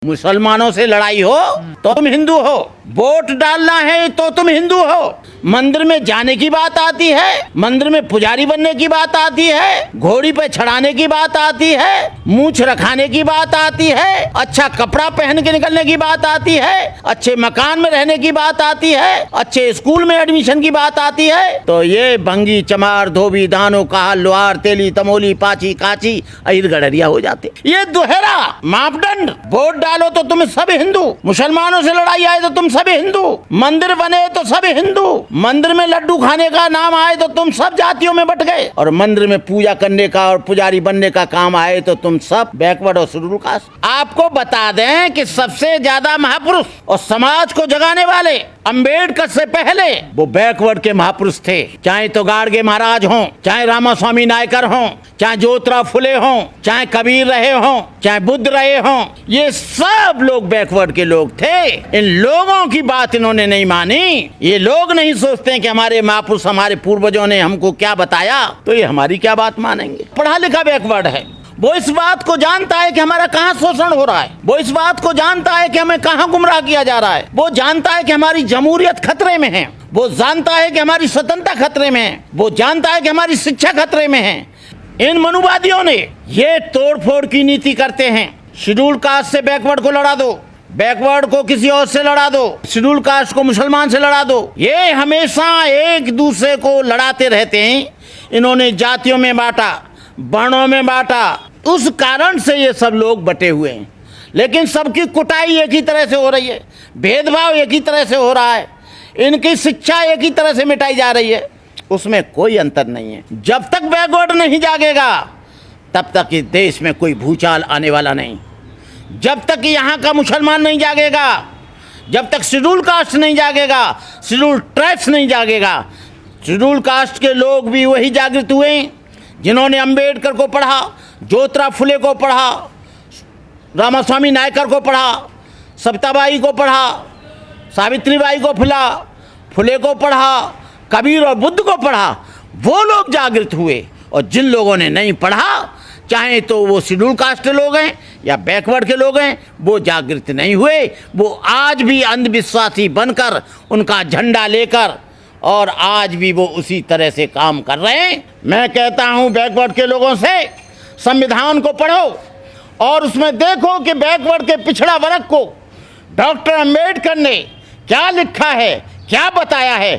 मुसलमानों से लड़ाई हो तो तुम हिंदू हो, वोट डालना है तो तुम हिंदू हो, मंदिर में जाने की बात आती है, मंदिर में पुजारी बनने की बात आती है, घोड़ी पे चढ़ाने की बात आती है, मूंछ रखाने की बात आती है, अच्छा कपड़ा पहन के निकलने की बात आती है, अच्छे मकान में रहने की बात आती है, अच्छे स्कूल में एडमिशन की बात आती है, तो ये भंगी चमार धोबी दानो कहा लोहार तेली तमोली पाची काची अहिर गडरिया हो जाते। ये दोहरा मापदंड, वोट डालो तो तुम सब हिंदू, मुसलमानों से लड़ाई आए तो तुम सब हिंदू, मंदिर बने तो सब हिंदू, मंदिर में लड्डू खाने का नाम आए तो तुम सब जातियों में बट गए, और मंदिर में पूजा करने का और पुजारी बनने का काम आए तो तुम सब बैकवर्ड और शेड्यूल कास्ट। आपको बता दें कि सबसे ज्यादा महापुरुष और समाज को जगाने वाले अंबेडकर से पहले वो बैकवर्ड के महापुरुष थे। चाहे तो गाडगे महाराज हों, चाहे रामास्वामी नायकर हों, चाहे ज्योतिराव फुले हों, चाहे कबीर रहे हों, चाहे बुद्ध रहे हों, ये सब लोग बैकवर्ड के लोग थे। इन लोगों की बात इन्होंने नहीं मानी। ये लोग नहीं सोचते कि हमारे महापुरुष हमारे पूर्वजों ने हमको क्या बताया तो ये हमारी क्या बात मानेंगे। पढ़ा लिखा बैकवर्ड है, वो इस बात को जानता है कि हमारा कहाँ शोषण हो रहा है, वो इस बात को जानता है कि हमें कहाँ गुमराह किया जा रहा है, वो जानता है कि हमारी जमहूरियत खतरे में है, वो जानता है कि हमारी स्वतंत्रता खतरे में है, वो जानता है कि हमारी शिक्षा खतरे में है। इन मनुवादियों ने ये तोड़फोड़ की नीति करते हैं। शेड्यूल कास्ट से बैकवर्ड को लड़ा दो, बैकवर्ड को किसी और से लड़ा दो, शेड्यूल कास्ट को मुसलमान से लड़ा दो। ये हमेशा एक दूसरे को लड़ाते रहते हैं। इन्होंने जातियों में बांटा, वर्णों में बांटा, उस कारण से ये सब लोग बटे हुए हैं। लेकिन सबकी कुटाई एक ही तरह से हो रही है, भेदभाव एक ही तरह से हो रहा है, इनकी शिक्षा एक ही तरह से मिटाई जा रही है, उसमें कोई अंतर नहीं है। जब तक बैकवर्ड नहीं जागेगा तब तक इस देश में कोई भूचाल आने वाला नहीं। जब तक यहाँ का मुसलमान नहीं जागेगा, जब तक शेड्यूल कास्ट नहीं जागेगा, शेड्यूल ट्राइब्स नहीं जागेगा। शेड्यूल कास्ट के लोग भी वही जागृत हुए जिन्होंने अंबेडकर को पढ़ा, ज्योतिराव फुले को पढ़ा, रामास्वामी नायकर को पढ़ा, सविताबाई को पढ़ा, सावित्रीबाई को फुले को पढ़ा, कबीर और बुद्ध को पढ़ा। वो लोग जागृत हुए, और जिन लोगों ने नहीं पढ़ा, चाहे तो वो शेड्यूल कास्ट के लोग हैं या बैकवर्ड के लोग हैं, वो जागृत नहीं हुए। वो आज भी अंधविश्वासी बनकर उनका झंडा लेकर और आज भी वो उसी तरह से काम कर रहे हैं। मैं कहता हूँ बैकवर्ड के लोगों से संविधान को पढ़ो और उसमें देखो कि बैकवर्ड के पिछड़ा वर्ग को डॉक्टर अंबेडकर ने क्या लिखा है, क्या बताया है।